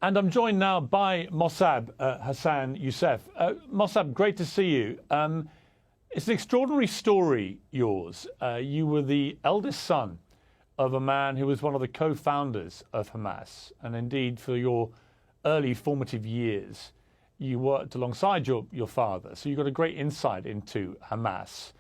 And I'm joined now by Mossab Hassan Youssef. Mossab, great to see you. It's an extraordinary story, yours. You were the eldest son of a man who was one of the co-founders of Hamas. And indeed, for your early formative years, you worked alongside your father. So you got a great insight into Hamas.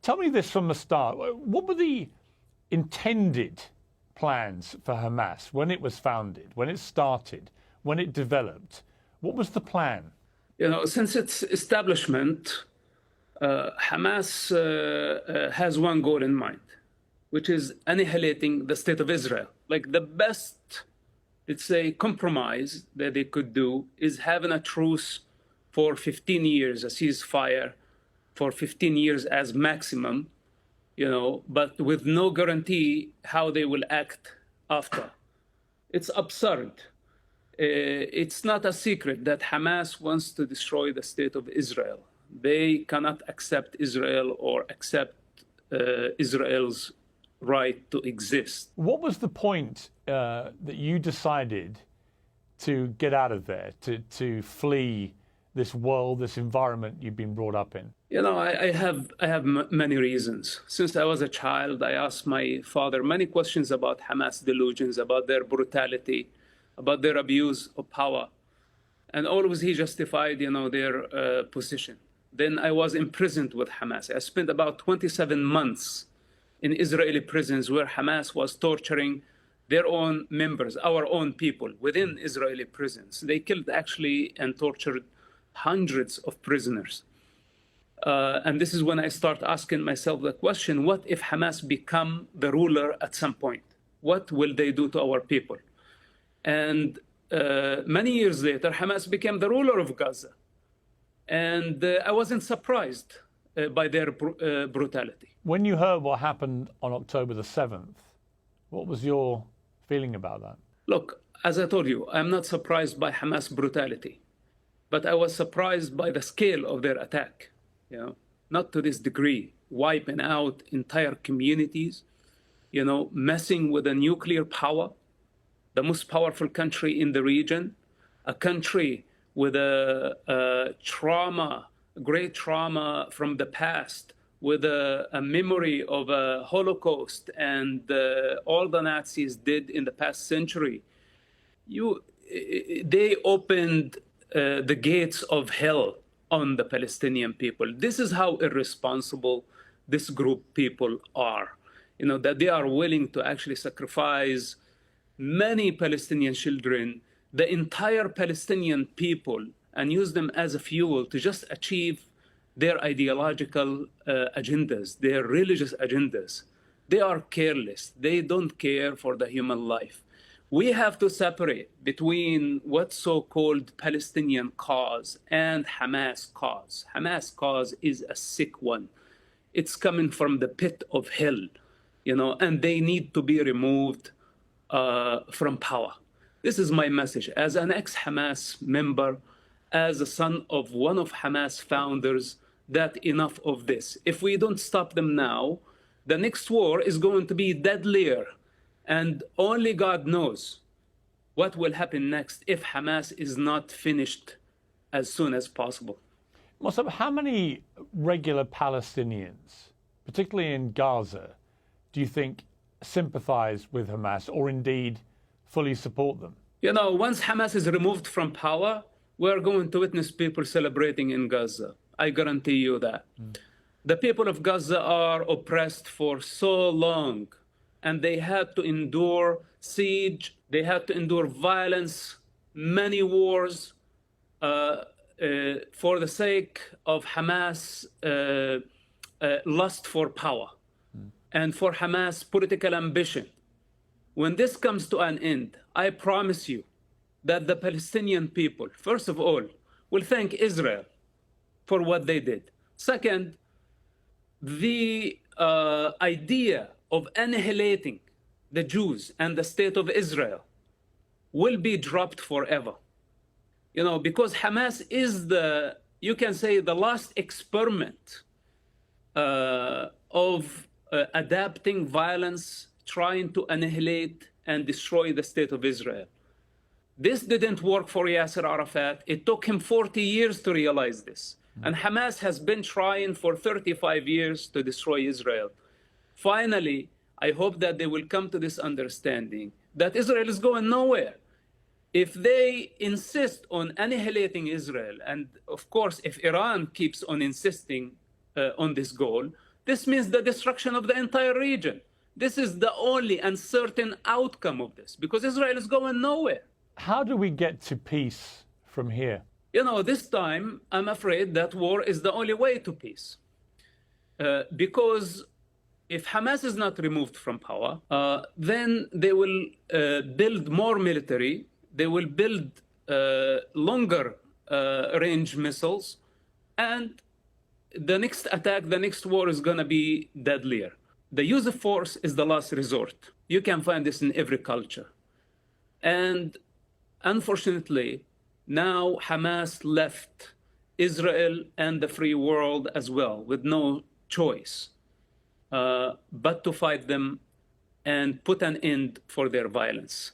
Tell me this from the start. What were the intended plans for Hamas when it was founded, when it started, when it developed? What was the plan? Since its establishment, Hamas has one goal in mind, which is annihilating the state of Israel. Like the best, let's say, compromise that they could do is having a truce for 15 years, a ceasefire for 15 years as maximum, but with no guarantee how they will act after. It's absurd. It's not a secret that Hamas wants to destroy the state of Israel. They cannot accept Israel or accept Israel's right to exist. What was the point that you decided to get out of there, to flee this world, this environment you've been brought up in? I have many reasons. Since I was a child, I asked my father many questions about Hamas delusions, about their brutality, about their abuse of power. And always he justified, their position. Then I was imprisoned with Hamas. I spent about 27 months in Israeli prisons where Hamas was torturing their own members, our own people, within Israeli prisons. They killed actually and tortured hundreds of prisoners. And this is when I start asking myself the question, what if Hamas become the ruler at some point? What will they do to our people? And many years later, Hamas became the ruler of Gaza. And I wasn't surprised by their brutality. When you heard what happened on October the 7th, what was your feeling about that? Look, as I told you, I'm not surprised by Hamas brutality, but I was surprised by the scale of their attack. Not to this degree, wiping out entire communities, messing with a nuclear power, the most powerful country in the region, a country with a trauma, great trauma from the past, with a memory of a Holocaust and all the Nazis did in the past century. They opened the gates of hell on the Palestinian people. This is how irresponsible this group people are, that they are willing to actually sacrifice many Palestinian children, the entire Palestinian people, and use them as a fuel to just achieve their ideological agendas, their religious agendas. They are careless. They don't care for the human life. We have to separate between what's so-called Palestinian cause and Hamas cause. Hamas cause is a sick one. It's coming from the pit of hell, and they need to be removed from power. This is my message. As an ex-Hamas member, as a son of one of Hamas founders, that enough of this. If we don't stop them now, the next war is going to be deadlier. And only God knows what will happen next if Hamas is not finished as soon as possible. Mossab, how many regular Palestinians, particularly in Gaza, do you think sympathize with Hamas or indeed fully support them? Once Hamas is removed from power, we're going to witness people celebrating in Gaza. I guarantee you that. The people of Gaza are oppressed for so long, and they had to endure siege, they had to endure violence, many wars for the sake of Hamas' lust for power and for Hamas' political ambition. When this comes to an end, I promise you that the Palestinian people, first of all, will thank Israel for what they did. Second, the idea of annihilating the Jews and the state of Israel will be dropped forever. Because Hamas is you can say, the last experiment of adapting violence, trying to annihilate and destroy the state of Israel. This didn't work for Yasser Arafat. It took him 40 years to realize this. And Hamas has been trying for 35 years to destroy Israel. Finally, I hope that they will come to this understanding that Israel is going nowhere. If they insist on annihilating Israel, and of course, if Iran keeps on insisting on this goal, this means the destruction of the entire region. This is the only uncertain outcome of this, because Israel is going nowhere. How do we get to peace from here? You know, this time, I'm afraid that war is the only way to peace. Because if Hamas is not removed from power, then they will build more military, they will build longer range missiles, and the next attack, the next war is going to be deadlier. The use of force is the last resort. You can find this in every culture. And unfortunately, now Hamas left Israel and the free world as well with no choice but to fight them and put an end for their violence.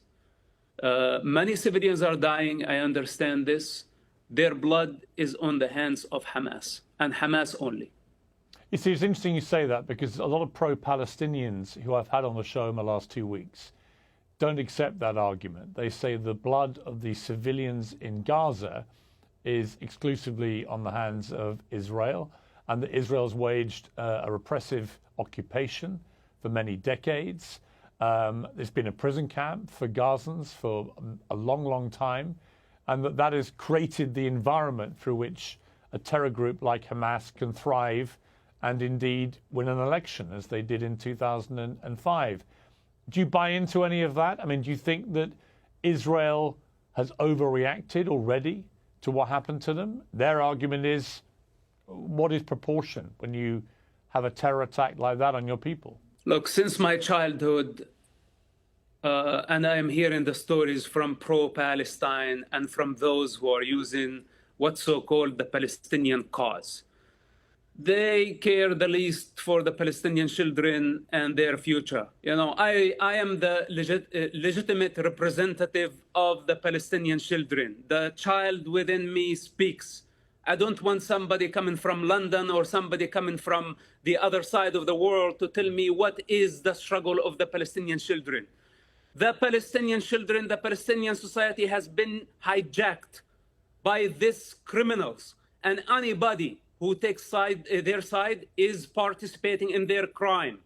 Many civilians are dying, I understand this. Their blood is on the hands of Hamas, and Hamas only. You see, it's interesting you say that, because a lot of pro-Palestinians who I've had on the show in the last 2 weeks don't accept that argument. They say the blood of the civilians in Gaza is exclusively on the hands of Israel, and that Israel's waged a repressive occupation for many decades. There's been a prison camp for Gazans for a long, long time, and that has created the environment through which a terror group like Hamas can thrive and indeed win an election, as they did in 2005. Do you buy into any of that? I mean, do you think that Israel has overreacted already to what happened to them? Their argument is, what is proportion when you have a terror attack like that on your people? Look, since my childhood, and I am hearing the stories from pro-Palestine and from those who are using what's so-called the Palestinian cause. They care the least for the Palestinian children and their future. You know, I am the legitimate representative of the Palestinian children. The child within me speaks. I don't want somebody coming from London or somebody coming from the other side of the world to tell me what is the struggle of the Palestinian children. The Palestinian children, the Palestinian society has been hijacked by these criminals, and anybody who takes their side is participating in their crime.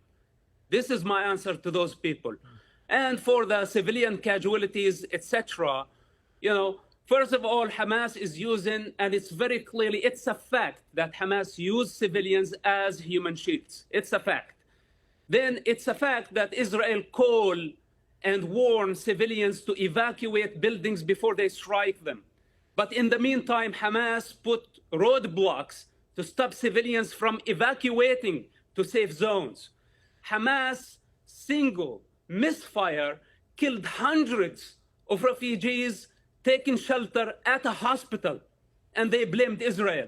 This is my answer to those people. And for the civilian casualties, etc., you know, first of all, Hamas is using, and it's very clearly, it's a fact that Hamas used civilians as human shields. It's a fact. Then it's a fact that Israel called and warned civilians to evacuate buildings before they strike them. But in the meantime, Hamas put roadblocks to stop civilians from evacuating to safe zones. Hamas' single misfire killed hundreds of refugees taking shelter at a hospital, and they blamed Israel.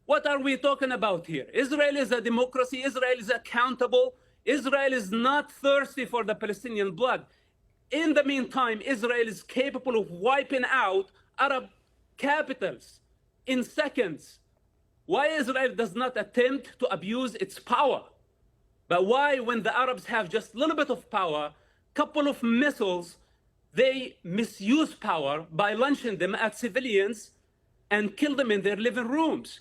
What are we talking about here? Israel is a democracy. Israel is accountable. Israel is not thirsty for the Palestinian blood. In the meantime, Israel is capable of wiping out Arab capitals in seconds. Why Israel does not attempt to abuse its power? But why, when the Arabs have just a little bit of power, couple of missiles, they misuse power by launching them at civilians and kill them in their living rooms?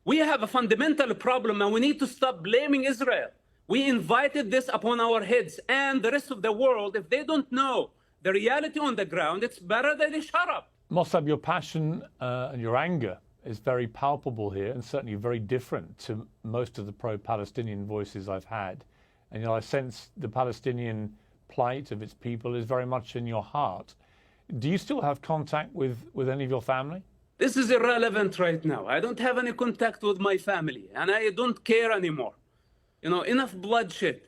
We have a fundamental problem, and we need to stop blaming Israel. We invited this upon our heads, and the rest of the world, if they don't know the reality on the ground, it's better that they shut up. Mossab, your passion and your anger is very palpable here, and certainly very different to most of the pro-Palestinian voices I've had. And I sense the Palestinian plight of its people is very much in your heart. Do you still have contact with any of your family? This is irrelevant right now. I don't have any contact with my family, and I don't care anymore. You know, enough bloodshed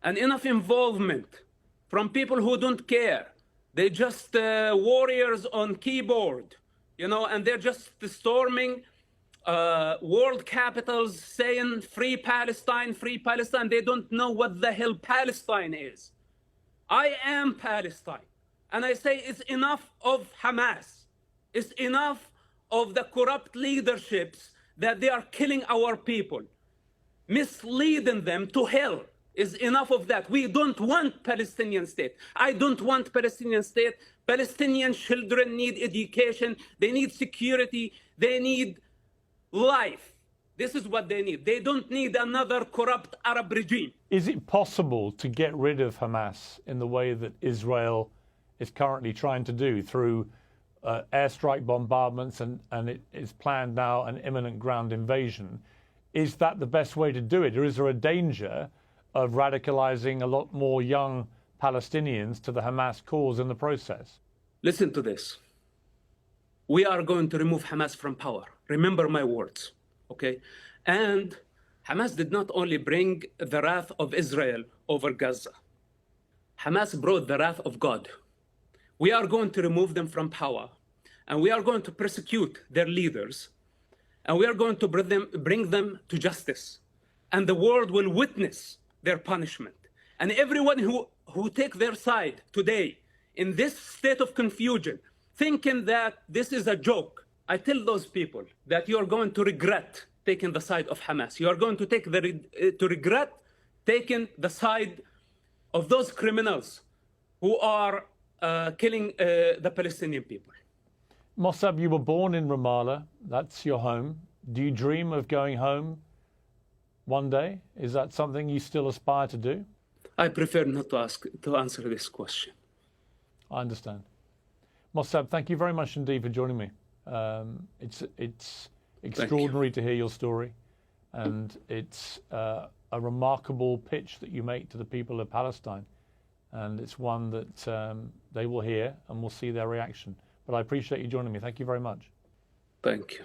and enough involvement from people who don't care. They're just warriors on keyboard, you know, and they're just storming world capitals saying free Palestine, free Palestine. They don't know what the hell Palestine is. I am Palestine. And I say it's enough of Hamas. It's enough of the corrupt leaderships that they are killing our people, misleading them to hell. Is enough of that. We don't want Palestinian state. I don't want Palestinian state. Palestinian children need education. They need security. They need life. This is what they need. They don't need another corrupt Arab regime. Is it possible to get rid of Hamas in the way that Israel is currently trying to do through airstrike bombardments and it is planned now an imminent ground invasion? Is that the best way to do it? Or is there a danger of radicalizing a lot more young Palestinians to the Hamas cause in the process? Listen to this. We are going to remove Hamas from power. Remember my words, okay? And Hamas did not only bring the wrath of Israel over Gaza. Hamas brought the wrath of God. We are going to remove them from power, and we are going to persecute their leaders, and we are going to bring them to justice. And the world will witness their punishment. And everyone who take their side today in this state of confusion, thinking that this is a joke, I tell those people that you are going to regret taking the side of Hamas. You are going to regret taking the side of those criminals who are killing the Palestinian people. Mossab, you were born in Ramallah. That's your home. Do you dream of going home one day? Is that something you still aspire to do? I prefer not to answer this question. I understand. Mossab, thank you very much indeed for joining me. It's extraordinary to hear your story, and it's a remarkable pitch that you make to the people of Palestine, and it's one that they will hear and will see their reaction. But I appreciate you joining me. Thank you very much. Thank you.